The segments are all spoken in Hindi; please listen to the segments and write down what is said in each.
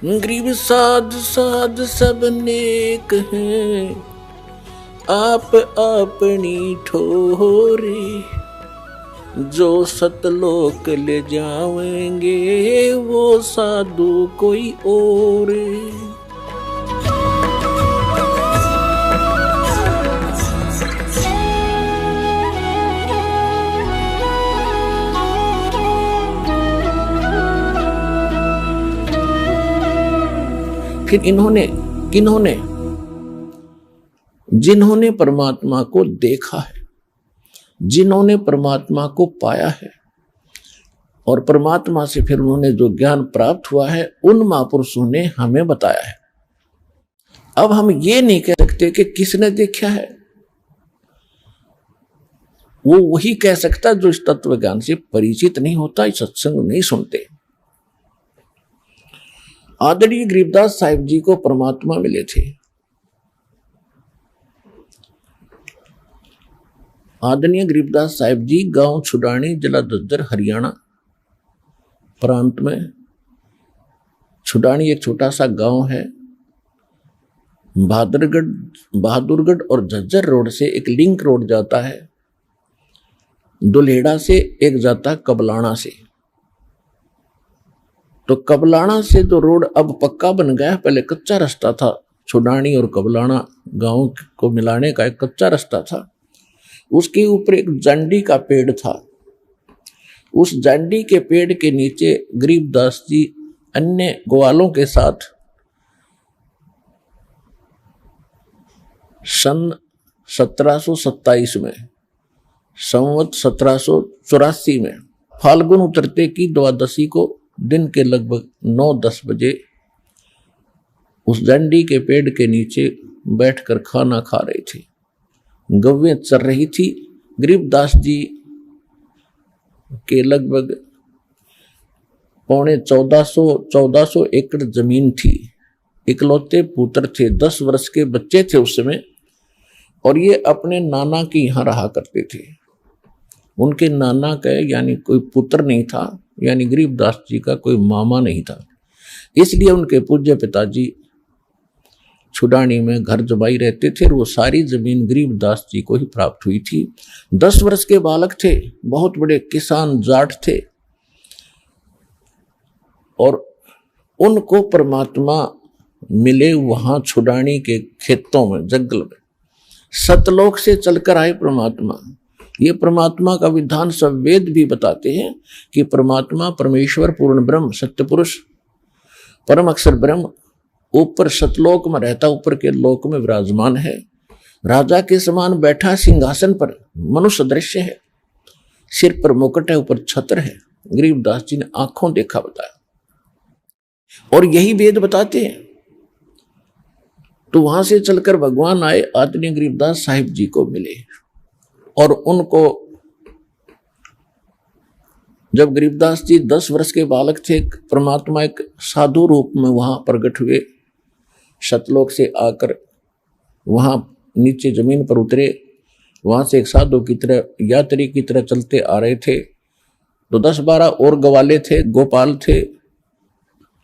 गरीब साध साध सब नेक हैं, आप अपनी ठोरे, जो सतलोक ले जाएंगे वो साधु कोई और। फिर किन्होंने जिन्होंने परमात्मा को देखा है, जिन्होंने परमात्मा को पाया है और परमात्मा से फिर उन्होंने जो ज्ञान प्राप्त हुआ है, उन महापुरुषों ने हमें बताया है। अब हम ये नहीं कह सकते कि किसने देखा है, वो वही कह सकता जो इस तत्व ज्ञान से परिचित नहीं होता, इस सत्संग नहीं सुनते। आदरणीय गरीबदास साहिब जी को परमात्मा मिले थे। आदरणीय गरीबदास साहिब जी गांव छुडानी, जिला दद्दर, हरियाणा प्रांत में। छुडानी एक छोटा सा गांव है। बहादुरगढ़ और झज्जर रोड से एक लिंक रोड जाता है, दुल्हेड़ा से एक जाता कबलाना से। तो कबलाना से जो रोड अब पक्का बन गया, पहले कच्चा रास्ता था। छुडानी और कबलाना गांव को मिलाने का एक कच्चा रास्ता था। उसके ऊपर एक जांडी का पेड़ था। उस जांडी के पेड़ के नीचे गरीबदास जी अन्य ग्वालों के साथ सन 1727 में, संवत 1784 में फाल्गुन उतरते की द्वादशी को दिन के लगभग 9-10 बजे उस डंडी के पेड़ के नीचे बैठकर खाना खा रहे थे। गव्वें चर रही थी। गरीबदास जी के लगभग 1400 एकड़ जमीन थी। इकलौते पुत्र थे, 10 वर्ष के बच्चे थे उस समय, और ये अपने नाना के यहाँ रहा करते थे। उनके नाना का यानी कोई पुत्र नहीं था, यानी गरीबदास जी का कोई मामा नहीं था। इसलिए उनके पूज्य पिताजी छुडानी में घर जमाई रहते थे और वो सारी जमीन गरीबदास जी को ही प्राप्त हुई थी। 10 वर्ष के बालक थे, बहुत बड़े किसान जाट थे, और उनको परमात्मा मिले वहां छुडानी के खेतों में, जंगल में। सतलोक से चलकर आए परमात्मा। ये परमात्मा का विधान सब वेद भी बताते हैं कि परमात्मा परमेश्वर पूर्ण ब्रह्म सत्य पुरुष परम अक्षर ब्रह्म ऊपर सतलोक में रहता, ऊपर के लोक में विराजमान है। राजा के समान बैठा सिंहासन पर, मनुष्य दृश्य है, सिर पर मुकुट है, ऊपर छत्र है। गरीबदास जी ने आंखों देखा बताया, और यही वेद बताते हैं। तो वहां से चलकर भगवान आए, आदरणीय गरीबदास साहिब जी को मिले, और उनको जब गरीबदास जी 10 वर्ष के बालक थे, परमात्मा एक साधु रूप में वहां प्रकट हुए। सतलोक से आकर वहां नीचे जमीन पर उतरे। वहां से एक साधु की तरह, यात्री की तरह चलते आ रहे थे। तो 10-12 और गवाले थे, गोपाल थे,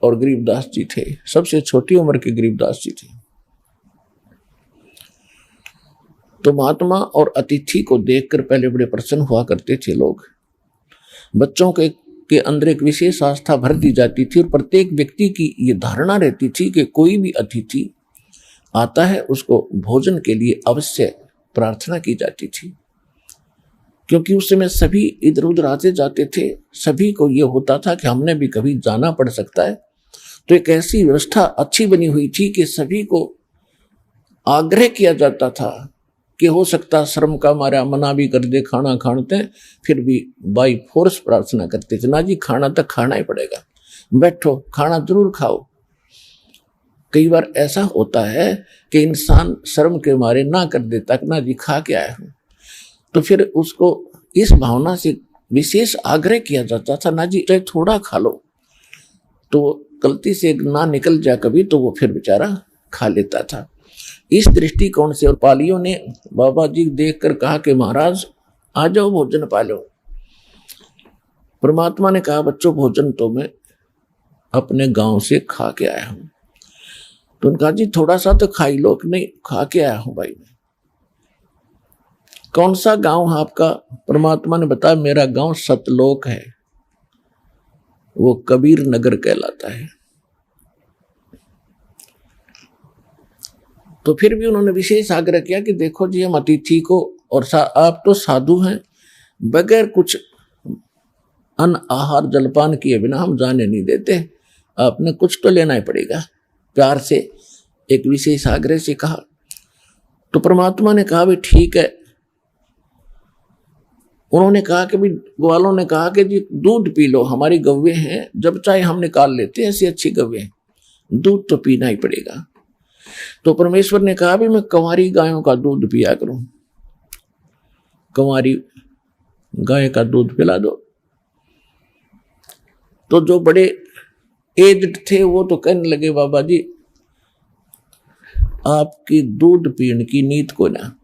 और गरीबदास जी थे। सबसे छोटी उम्र के गरीबदास जी थे। तो महात्मा और अतिथि को देखकर पहले बड़े प्रसन्न हुआ करते थे लोग। बच्चों के अंदर एक विशेष आस्था भर दी जाती थी, और प्रत्येक व्यक्ति की ये धारणा रहती थी कि कोई भी अतिथि आता है उसको भोजन के लिए अवश्य प्रार्थना की जाती थी। क्योंकि उस समय सभी इधर उधर आते जाते थे, सभी को ये होता था कि हमने भी कभी जाना पड़ सकता है। तो एक ऐसी व्यवस्था अच्छी बनी हुई थी कि सभी को आग्रह किया जाता था कि हो सकता श्रम का मारा मना भी कर दे खाना खाते, फिर भी बाई फोर्स प्रार्थना करते थे, ना जी खाना तो खाना ही पड़ेगा, बैठो खाना जरूर खाओ। कई बार ऐसा होता है कि इंसान शर्म के मारे ना कर देता कि ना जी खा के आया हूं, तो फिर उसको इस भावना से विशेष आग्रह किया जाता था, ना जी चाहे थोड़ा खा लो। तो गलती से ना निकल जाए कभी, तो वो फिर बेचारा खा लेता था। इस दृष्टिकोण से और पालियों ने बाबा जी देखकर कहा कि महाराज आ जाओ भोजन पा लो। परमात्मा ने कहा बच्चों भोजन तो मैं अपने गांव से खा के आया हूं। तो उनका जी थोड़ा सा तो खाई लो। नहीं, खा के आया हूं भाई। कौन सा गांव है आपका? परमात्मा ने बताया मेरा गांव सतलोक है, वो कबीर नगर कहलाता है। तो फिर भी उन्होंने विशेष आग्रह किया कि देखो जी, हम अतिथि को, और आप तो साधु हैं, बगैर कुछ अन्न आहार जलपान किए बिना हम जाने नहीं देते, आपने कुछ तो लेना ही पड़ेगा। प्यार से एक विशेष आग्रह से कहा। तो परमात्मा ने कहा भी ठीक है। उन्होंने कहा कि भी ग्वालों ने कहा कि जी दूध पी लो, हमारी गव्वे हैं, जब चाहे हम निकाल लेते हैं, ऐसी अच्छी गव्वे, दूध तो पीना ही पड़ेगा। तो परमेश्वर ने कहा भी मैं कंवारी गायों का दूध पिया करूं, कंवारी गाय का दूध पिला दो। तो जो बड़े एज्ड थे वो तो कहने लगे बाबा जी आपकी दूध पीने की नीत को ना,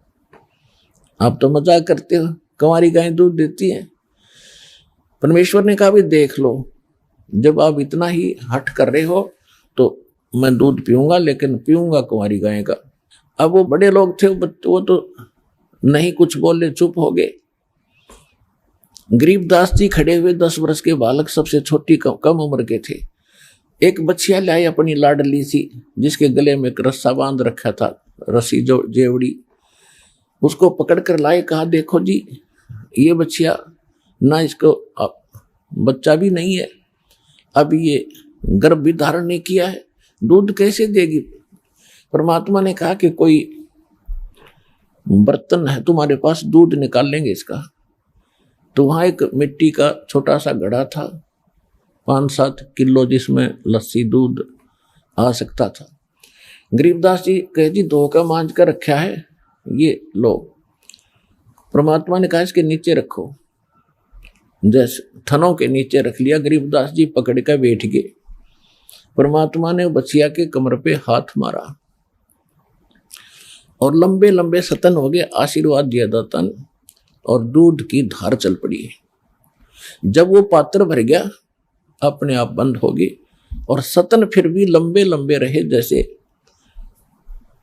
आप तो मजाक करते हो, कंवारी गाय दूध देती है। परमेश्वर ने कहा भी देख लो, जब आप इतना ही हठ कर रहे हो तो मैं दूध पीऊंगा, लेकिन पीऊंगा कुंवारी गाय का। अब वो बड़े लोग थे, वो तो नहीं कुछ बोले, चुप हो गए। गरीबदास जी खड़े हुए, 10 वर्ष के बालक, सबसे छोटी कम उम्र के थे। एक बच्चिया लाई अपनी लाडली सी, जिसके गले में एक रस्सा बांध रखा था, रस्सी जो जेवड़ी, उसको पकड़ कर लाए। कहा देखो जी ये बच्चिया ना, इसको बच्चा भी नहीं है, अब ये गर्भ भी धारण नहीं किया है, दूध कैसे देगी? परमात्मा ने कहा कि कोई बर्तन है तुम्हारे पास, दूध निकाल लेंगे इसका। तो वहां एक मिट्टी का छोटा सा घड़ा था, 5-7 किलो, जिसमें लस्सी दूध आ सकता था। गरीबदास जी कहे जी धोखा मांझ कर रखा है, ये लो। परमात्मा ने कहा इसके नीचे रखो, जैसे थनों के नीचे रख लिया। गरीबदास जी पकड़ कर बैठ गए। परमात्मा ने बच्चिया के कमर पे हाथ मारा और लंबे लंबे सतन हो गए, आशीर्वाद दिया दाता ने, और दूध की धार चल पड़ी। जब वो पात्र भर गया अपने आप बंद हो गई, और सतन फिर भी लंबे लंबे रहे, जैसे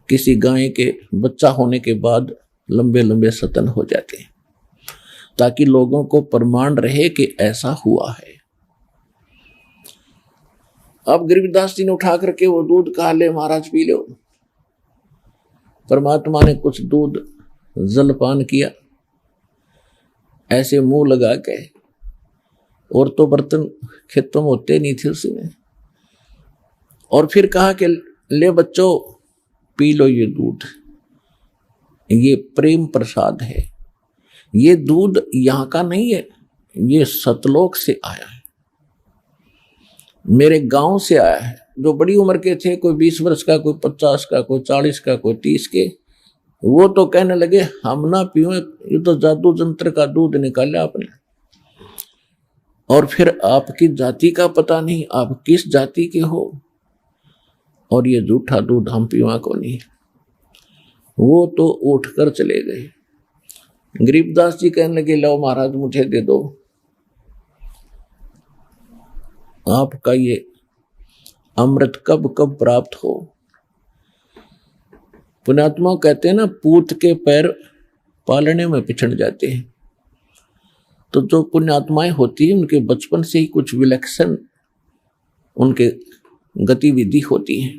किसी गाय के बच्चा होने के बाद लंबे लंबे सतन हो जाते हैं, ताकि लोगों को प्रमाण रहे कि ऐसा हुआ है। अब गरीबदास जी ने उठा करके वो दूध कहा ले महाराज पी लो। परमात्मा ने कुछ दूध जलपान किया, ऐसे मुंह लगा के, और तो बर्तन खेतों में होते नहीं थे उसमें, और फिर कहा कि ले बच्चों पी लो ये दूध, ये प्रेम प्रसाद है, ये दूध यहाँ का नहीं है, ये सतलोक से आया है, मेरे गांव से आया है। जो बड़ी उम्र के थे, कोई 20 वर्ष का, कोई 50 का, कोई 40 का, कोई 30 के, वो तो कहने लगे हम ना पियो, ये तो जादू जंत्र का दूध निकाला आपने, और फिर आपकी जाति का पता नहीं, आप किस जाति के हो, और ये झूठा दूध हम पीवा को नहीं। वो तो उठकर चले गए। गरीबदास जी कहने लगे लो महाराज मुझे दे दो, आपका ये अमृत कब कब प्राप्त हो। पुण्यात्मा कहते हैं ना, पूत के पैर पालने में पिछड़ जाते हैं। तो जो पुण्यात्माएं होती है उनके बचपन से ही कुछ विलक्षण उनके गतिविधि होती है।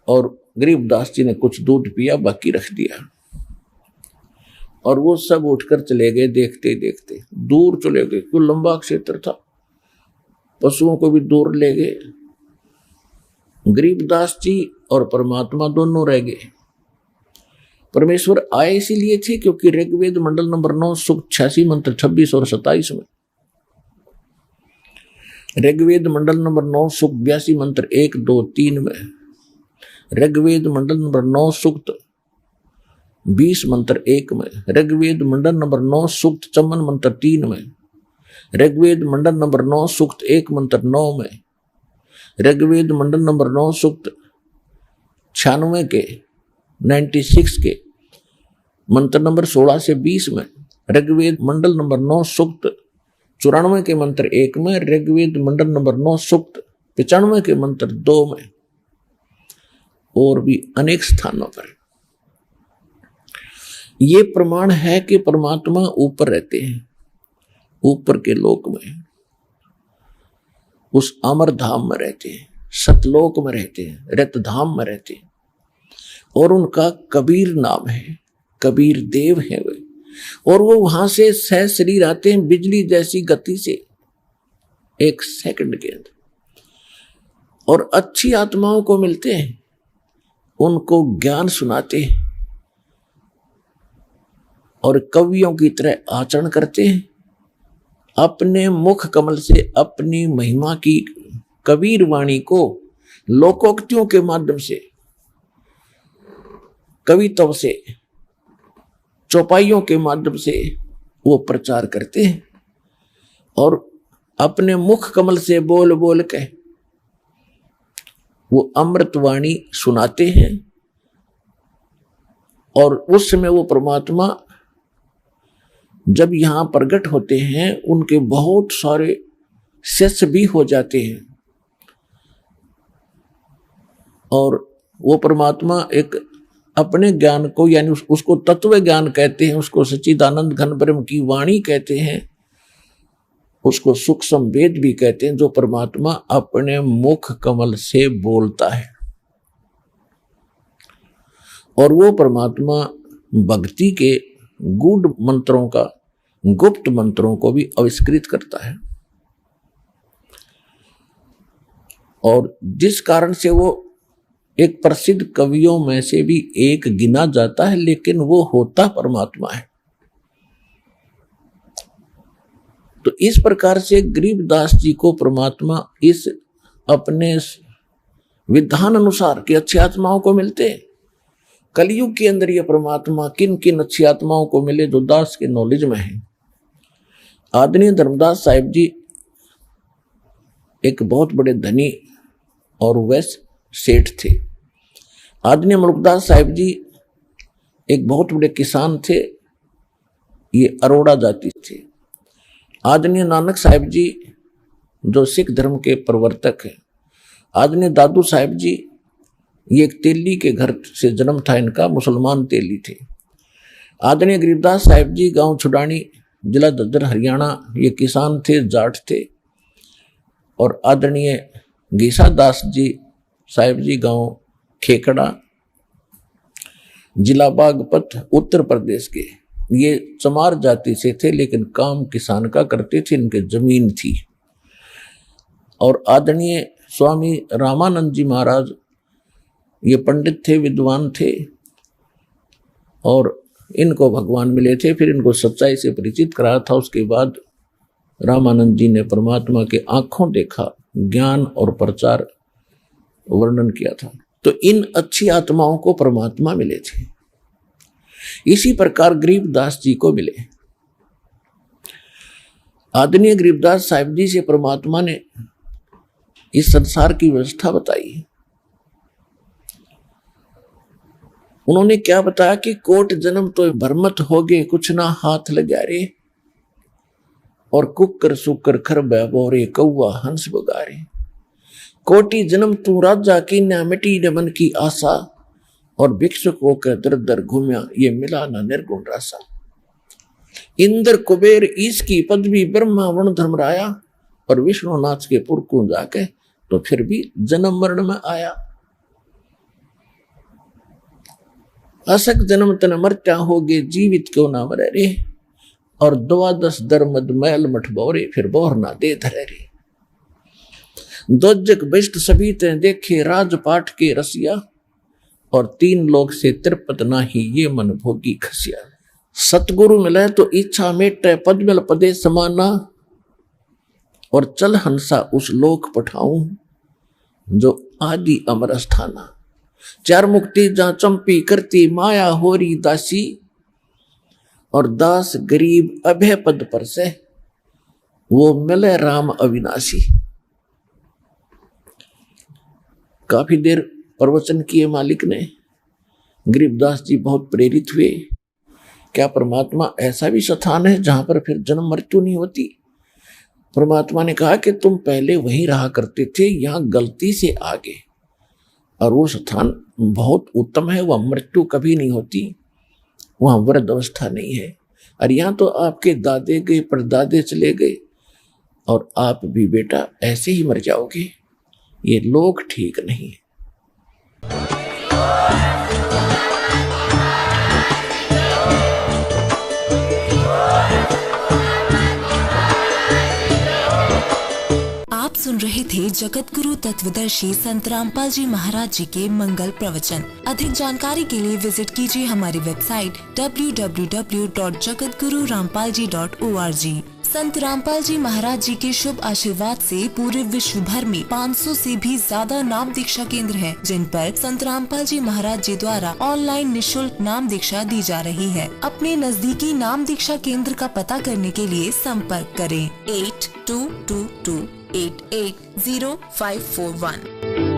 और गरीबदास जी ने कुछ दूध पिया, बाकी रख दिया, और वो सब उठकर चले गए। देखते देखते दूर चले गए, कोई लंबा क्षेत्र था, पशुओं को भी दूर ले गए। गरीबदास जी और परमात्मा दोनों रह गए। परमेश्वर आए इसीलिए थे क्योंकि ऋग्वेद मंडल नंबर 9 सूक्त 86 मंत्र 26 और 27 में, ऋग्वेद मंडल नंबर 9 सूक्त 82 मंत्र 1, 2, 3 में, ऋग्वेद मंडल नंबर 9 सूक्त 20 मंत्र 1 में, ऋग्वेद मंडल नंबर 9 सूक्त 54 मंत्र 3 में, ऋग्वेद मंडल नंबर 9 सूक्त 1 मंत्र 9 में, ऋग्वेद मंडल नंबर 9 सूक्त 96 के 96 के मंत्र नंबर 16 से 20 में, ऋग्वेद मंडल नंबर 9 सूक्त 94 के मंत्र 1 में, ऋग्वेद मंडल नंबर 9 सूक्त 95 के मंत्र 2 में, और भी अनेक स्थानों पर ये प्रमाण है कि परमात्मा ऊपर रहते हैं, ऊपर के लोक में, उस अमर धाम में रहते हैं, सतलोक में रहते हैं, रत धाम में रहते हैं। और उनका कबीर नाम है, कबीर देव है वे, और वो वहां से सह शरीर आते हैं बिजली जैसी गति से 1 सेकंड के अंदर, और अच्छी आत्माओं को मिलते हैं, उनको ज्ञान सुनाते हैं और कवियों की तरह आचरण करते हैं। अपने मुख कमल से अपनी महिमा की कबीर वाणी को लोकोक्तियों के माध्यम से, कविताओं से, चौपाइयों के माध्यम से वो प्रचार करते हैं, और अपने मुख कमल से बोल बोल के वो अमृतवाणी सुनाते हैं। और उस समय वो परमात्मा जब यहां प्रकट होते हैं, उनके बहुत सारे शिष्य भी हो जाते हैं, और वो परमात्मा एक अपने ज्ञान को, यानी उसको तत्व ज्ञान कहते हैं, उसको सच्चिदानंद घन ब्रह्म की वाणी कहते हैं, उसको सूक्ष्म वेद भी कहते हैं, जो परमात्मा अपने मुख कमल से बोलता है। और वो परमात्मा भक्ति के गूढ़ मंत्रों का, गुप्त मंत्रों को भी आविष्कृत करता है, और जिस कारण से वो एक प्रसिद्ध कवियों में से भी एक गिना जाता है, लेकिन वो होता परमात्मा है। तो इस प्रकार से गरीबदास जी को परमात्मा इस अपने विधान अनुसार की अच्छी आत्माओं को मिलते हैं। कलयुग के अंदर ये परमात्मा किन किन अच्छी आत्माओं को मिले जो दास के नॉलेज में है। आदरणीय धर्मदास साहिब जी एक बहुत बड़े धनी और वैश्य सेठ थे। आदरणीय मुल्कदास साहिब जी एक बहुत बड़े किसान थे, ये अरोड़ा जाति थे। आदरणीय नानक साहिब जी जो सिख धर्म के प्रवर्तक हैं। आदरणीय दादू साहिब जी ये एक तेली के घर से जन्म था इनका, मुसलमान तेली थे। आदरणीय गरीबदास साहिब जी गांव छुडानी, जिला दद्दर, हरियाणा, ये किसान थे, जाट थे। और आदरणीय गीसा दास जी साहिब जी गांव खेकड़ा, जिला बागपत, उत्तर प्रदेश के, ये चमार जाति से थे, लेकिन काम किसान का करते थे, इनके जमीन थी। और आदरणीय स्वामी रामानंद जी महाराज ये पंडित थे, विद्वान थे, और इनको भगवान मिले थे। फिर इनको सच्चाई से परिचित कराया था। उसके बाद रामानंद जी ने परमात्मा के आंखों देखा, ज्ञान और प्रचार वर्णन किया था। तो इन अच्छी आत्माओं को परमात्मा मिले थे। इसी प्रकार गरीबदास जी को मिले। आदरणीय गरीबदास साहिब जी से परमात्मा ने इस संसार की व्यवस्था बताई। उन्होंने क्या बताया कि कोट जन्म तो भरमत हो गए, कुछ ना हाथ लगा रे, और कुकर सुकर खर बोरे, कौआ हंस बगारे। कोटि जन्म तू राजा की, न मिटी न मन की आशा, और भिक्षुक होकर दर दर घूमिया, ये मिला ना निर्गुण रासा। इंद्र कुबेर ईश की पदवी, ब्रह्मा वरुण धर्मराया, और विष्णुनाथ के पुर को जाके तो फिर भी जन्म मरण में आया। असक जन्म तन मरत्या होगे, जीवित क्यों ना मरे रे, और 12 दर मद मैल मठ बोरे, फिर बोर ना दे धरे रे। दोजक बिष्ट सभी ते देखे, राजपाट के रसिया, और 3 लोग से तिरपत नाही, ये मन भोगी खसिया। सतगुरु मिले तो इच्छा मेटे, पद मिल पदे समाना, और चल हंसा उस लोक पठाऊं, जो आदि अमर स्थाना। 4 मुक्ति जहां चंपी करती, माया होरी दासी, और दास गरीब अभय पद पर से, वो मिले राम अविनाशी। काफी देर प्रवचन किए मालिक ने। गरीबदास जी बहुत प्रेरित हुए। क्या परमात्मा ऐसा भी स्थान है जहां पर फिर जन्म मृत्यु नहीं होती? परमात्मा ने कहा कि तुम पहले वहीं रहा करते थे, यहाँ गलती से आगे, और वो स्थान बहुत उत्तम है, वह मृत्यु कभी नहीं होती, वहाँ वृद्ध अवस्था नहीं है। और यहाँ तो आपके दादे गए, परदादे चले गए, और आप भी बेटा ऐसे ही मर जाओगे। ये लोग ठीक नहीं है। आप सुन रहे थे जगत गुरु तत्वदर्शी संत रामपाल जी महाराज जी के मंगल प्रवचन। अधिक जानकारी के लिए विजिट कीजिए हमारी वेबसाइट www.jagatgururampalji.org। संत रामपाल जी महाराज जी के शुभ आशीर्वाद से पूरे विश्व भर में 500 से भी ज्यादा नाम दीक्षा केंद्र हैं, जिन पर संत रामपाल जी महाराज जी द्वारा ऑनलाइन निशुल्क नाम दीक्षा दी जा रही है। अपने नजदीकी नाम दीक्षा केंद्र का पता करने के लिए संपर्क करें 8222880541।